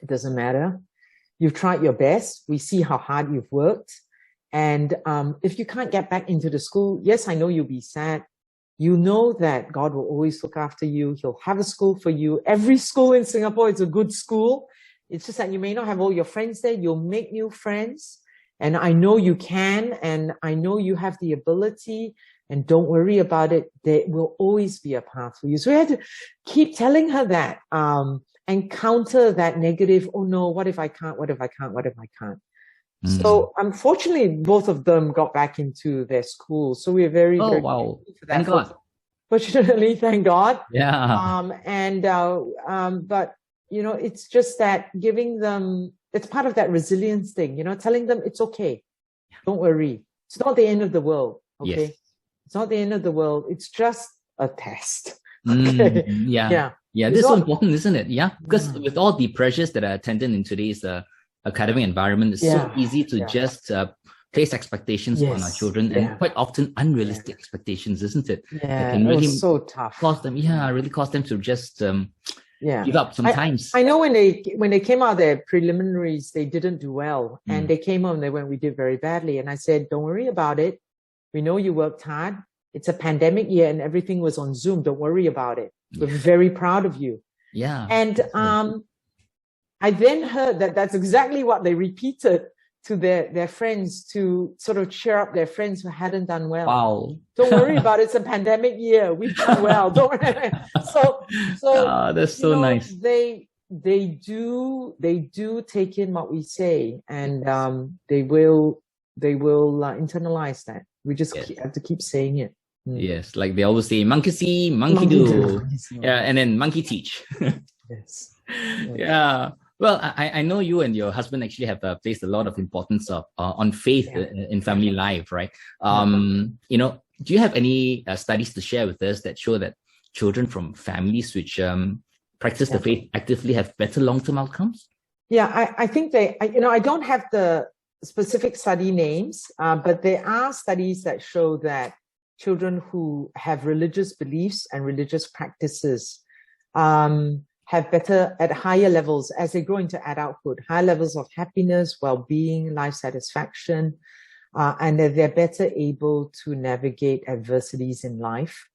Speaker 2: It doesn't matter. You've tried your best. We see how hard you've worked. And if you can't get back into the school, yes, I know you'll be sad. You know that God will always look after you. He'll have a school for you. Every school in Singapore is a good school. It's just that you may not have all your friends there. You'll make new friends. And I know you can. And I know you have the ability. And don't worry about it. There will always be a path for you. So we had to keep telling her that. And counter that negative, oh no, what if I can't, what if I can't, what if I can't? So unfortunately, both of them got back into their school. So we're very, very grateful for that.
Speaker 1: Thank God.
Speaker 2: Fortunately, thank God.
Speaker 1: Yeah.
Speaker 2: But, it's just that giving them, it's part of that resilience thing, telling them it's okay. Don't worry. It's not the end of the world. Okay. Yes. It's not the end of the world. It's just a test. Okay.
Speaker 1: Yeah, this is so important, isn't it? Yeah, because with all the pressures that are attendant in today's academic environment, it's so easy to just place expectations on our children, and quite often unrealistic expectations, isn't it?
Speaker 2: Yeah, it was so tough.
Speaker 1: Cause them, really cause them to just give up sometimes.
Speaker 2: I know when they came out their preliminaries, they didn't do well, and they came home. They went, we did very badly, and I said, don't worry about it. We know you worked hard. It's a pandemic year, and everything was on Zoom. Don't worry about it. We're very proud of you.
Speaker 1: Yeah.
Speaker 2: And I then heard that that's exactly what they repeated to their friends to sort of cheer up their friends who hadn't done well.
Speaker 1: Wow.
Speaker 2: Don't worry about it. It's a pandemic year. We've done well. Don't worry. So
Speaker 1: that's so nice.
Speaker 2: They do take in what we say, and they will internalize that. We just have to keep saying it.
Speaker 1: Yes, like they always say, monkey see, monkey do. Yeah, and then monkey teach.
Speaker 2: Yes.
Speaker 1: Yeah. Well, I know you and your husband actually have placed a lot of importance on faith in family life, right? You know, do you have any studies to share with us that show that children from families which practice the faith actively have better long-term outcomes?
Speaker 2: Yeah, I think they, you know, I don't have the specific study names, but there are studies that show that children who have religious beliefs and religious practices have better, at higher levels as they grow into adulthood, high levels of happiness, well-being, life satisfaction, and that they're better able to navigate adversities in life.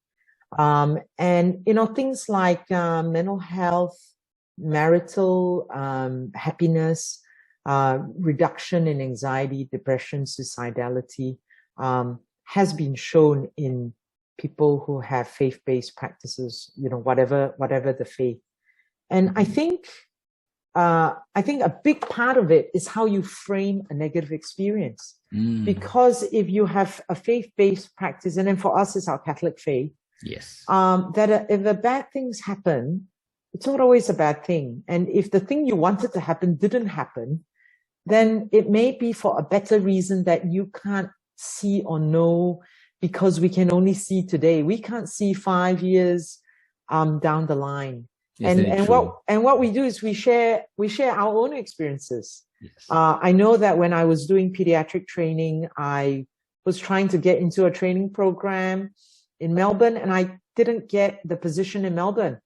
Speaker 2: And, you know, things like mental health, marital happiness, reduction in anxiety, depression, suicidality, has been shown in people who have faith-based practices, you know, whatever the faith. And I think a big part of it is how you frame a negative experience. Because if you have a faith-based practice, and then for us it's our Catholic faith, that if the bad things happen, it's not always a bad thing. And if the thing you wanted to happen didn't happen, then it may be for a better reason that you can't see or know, because we can only see today. We can't see 5 years down the line. And what we do is we share our own experiences. I know that when I was doing pediatric training, I was trying to get into a training program in Melbourne, and I didn't get the position in Melbourne.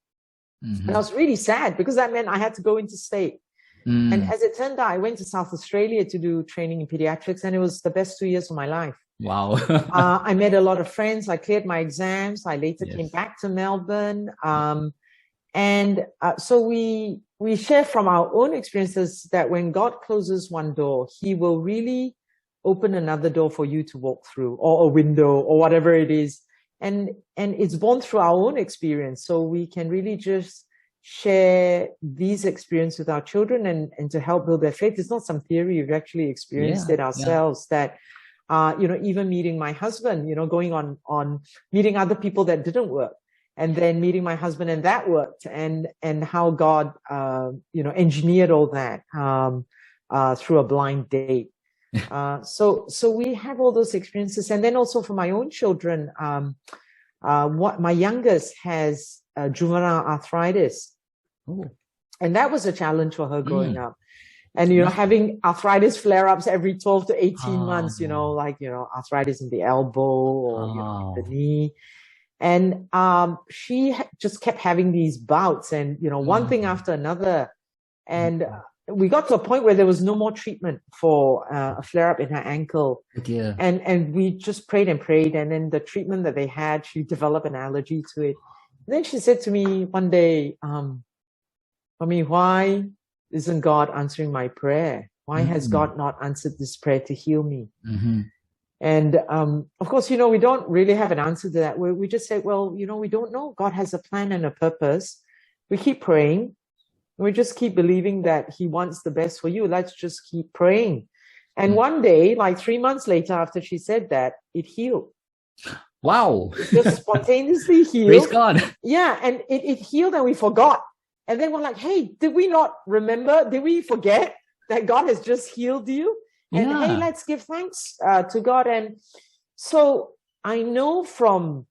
Speaker 2: And I was really sad because that meant I had to go interstate. And as it turned out, I went to South Australia to do training in pediatrics, and it was the best 2 years of my life.
Speaker 1: Wow.
Speaker 2: I met a lot of friends. I cleared my exams. I later came back to Melbourne. So we share from our own experiences that when God closes one door, he will really open another door for you to walk through, or a window, or whatever it is. And it's born through our own experience. So we can really just share these experiences with our children and to help build their faith. It's not some theory. We've actually experienced it ourselves, that, you know, even meeting my husband, you know, going on meeting other people that didn't work, and then meeting my husband and that worked, and how God, you know, engineered all that through a blind date. So we have all those experiences. And then also for my own children, what my youngest has juvenile arthritis. And that was a challenge for her growing up. And, you know, having arthritis flare-ups every 12 to 18 months, you know, like, you know, arthritis in the elbow or you know, in the knee. And she just kept having these bouts, and, you know, one thing after another. And we got to a point where there was no more treatment for a flare-up in her ankle. And we just prayed and prayed. And then the treatment that they had, she developed an allergy to it. And then she said to me one day, Mommy, why isn't God answering my prayer? Why has God not answered this prayer to heal me? And of course, you know, we don't really have an answer to that. We just say, well, you know, we don't know. God has a plan and a purpose. We keep praying. We just keep believing that he wants the best for you. Let's just keep praying. And one day, like 3 months later, after she said that, it healed.
Speaker 1: Wow.
Speaker 2: It just spontaneously healed.
Speaker 1: Praise God.
Speaker 2: Yeah, and it healed, and we forgot. And then we're like, hey, did we not remember? Did we forget that God has just healed you? And hey, let's give thanks to God. And so I know from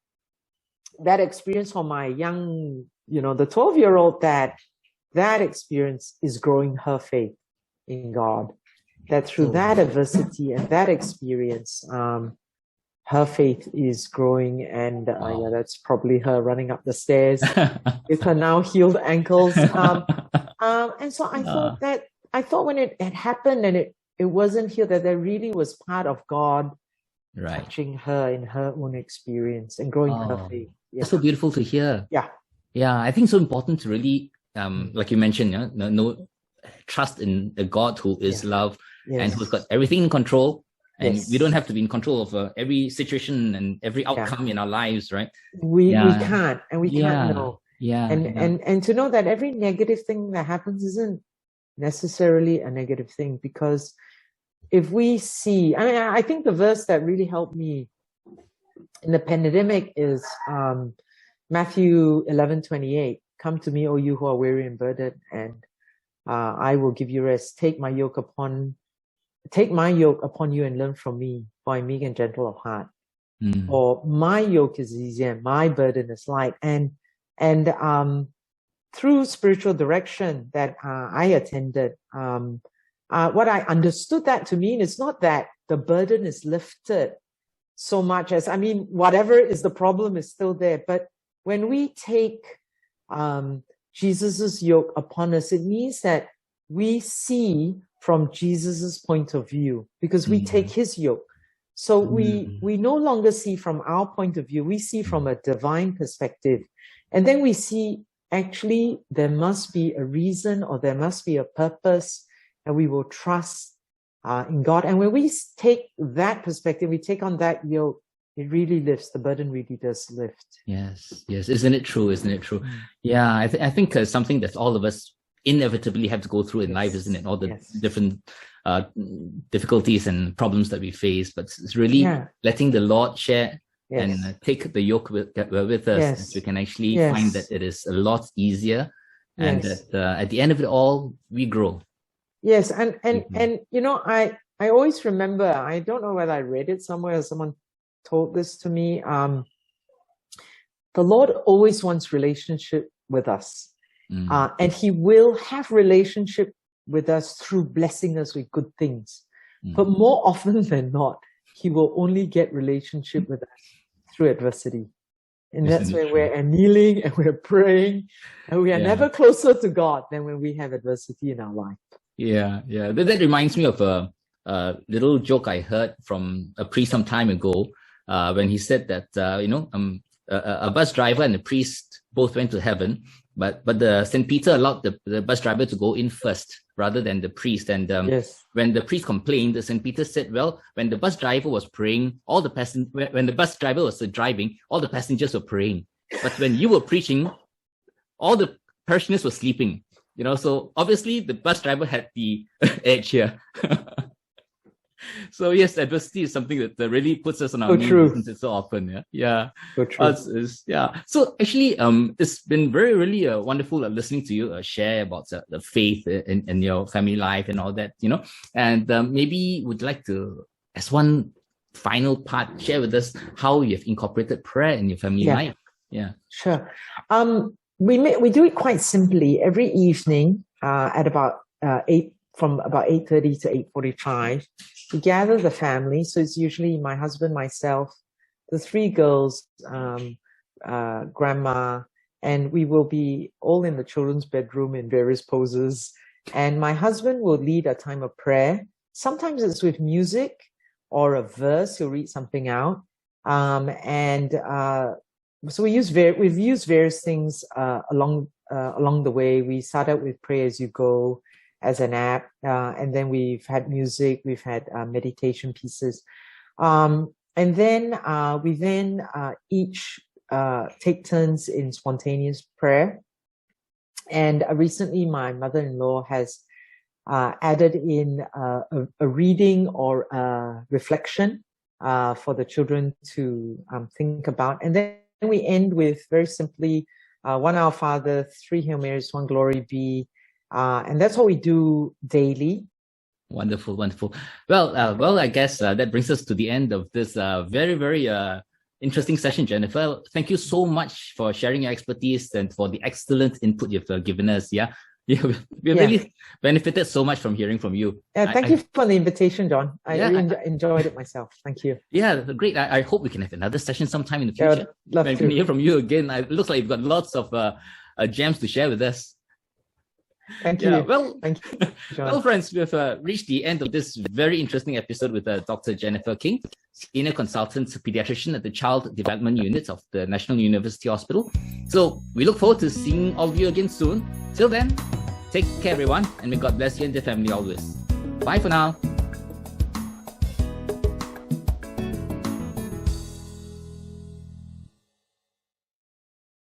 Speaker 2: that experience for my young, you know, the 12-year-old, that experience is growing her faith in God. That through that adversity and that experience, her faith is growing. And yeah, that's probably her running up the stairs with her now healed ankles. And so I thought when it had happened and it wasn't healed, that really was part of God touching her in her own experience and growing her faith.
Speaker 1: That's so beautiful to hear. Yeah, I think it's so important to really, like you mentioned, no trust in a God who is love and who's got everything in control. And we don't have to be in control of every situation and every outcome in our lives, right?
Speaker 2: We can't, and we can't know.
Speaker 1: And
Speaker 2: to know that every negative thing that happens isn't necessarily a negative thing, because if we see, I mean, I think the verse that really helped me in the pandemic is Matthew 11:28. Come to me, O you who are weary and burdened, and I will give you rest. Take my yoke upon you and learn from me, for I am meek and gentle of heart. For my yoke is easy and my burden is light. And through spiritual direction that I attended, what I understood that to mean is not that the burden is lifted so much as, whatever is the problem is still there. But when we take Jesus's yoke upon us, it means that we see from Jesus's point of view, because we take his yoke. So we no longer see from our point of view, we see from a divine perspective. And then we see, actually, there must be a reason or there must be a purpose, and we will trust in God. And when we take that perspective, we take on that yoke, it really lifts. The burden really does lift.
Speaker 1: Yes. Isn't it true? Yeah, I think something that all of us inevitably have to go through in life, isn't it? All the different difficulties and problems that we face, but it's really letting the Lord share and take the yoke with us, so we can actually find that it is a lot easier, and that at the end of it all, we grow.
Speaker 2: Yes, and I always remember, I don't know whether I read it somewhere or someone told this to me, the Lord always wants relationship with us. And he will have relationship with us through blessing us with good things. But more often than not, he will only get relationship with us through adversity. And that's when we're kneeling and we're praying, and we are never closer to God than when we have adversity in our life. Yeah.
Speaker 1: That reminds me of a little joke I heard from a priest some time ago, when he said that, a bus driver and a priest both went to heaven, but the St. Peter allowed the bus driver to go in first rather than the priest. And when the priest complained, the St. Peter said, well, when the bus driver was praying, when the bus driver was driving, all the passengers were praying. But when you were preaching, all the parishioners were sleeping. So obviously the bus driver had the edge here. So yes, adversity is something that really puts us on our knees so often. So true. So actually, it's been really wonderful listening to you share about the faith in your family life and all that, and maybe would like to, as one final part, share with us how you have incorporated prayer in your family life. Yeah,
Speaker 2: sure. We do it quite simply every evening at about 8. From about 8:30 to 8:45, we gather the family. So it's usually my husband, myself, the 3 girls, grandma, and we will be all in the children's bedroom in various poses. And my husband will lead a time of prayer. Sometimes it's with music or a verse. He'll read something out. So we've used various things along the way. We start out with Pray As You Go as an app, and then we've had music, we've had meditation pieces, and then we each take turns in spontaneous prayer. And recently my mother-in-law has added in a reading or a reflection for the children to think about. And then we end with, very simply, 1 Our Father, 3 Hail Marys, 1 Glory Be. And that's what we do daily.
Speaker 1: Wonderful. Well, I guess that brings us to the end of this very, very interesting session, Jennifer. Thank you so much for sharing your expertise and for the excellent input you've given us. We really benefited so much from hearing from you.
Speaker 2: Thank you for the invitation, John. I really enjoyed it myself. Thank you.
Speaker 1: Yeah, great. I hope we can have another session sometime in the future.
Speaker 2: Love to
Speaker 1: hear from you again. It looks like you've got lots of gems to share with us.
Speaker 2: Thank you.
Speaker 1: Thank you, John. Well, friends, we've reached the end of this very interesting episode with Dr. Jennifer Kiing, Senior Consultant Paediatrician at the Child Development Unit of the National University Hospital. So we look forward to seeing all of you again soon. Till then, take care, everyone, and may God bless you and your family always. Bye for now.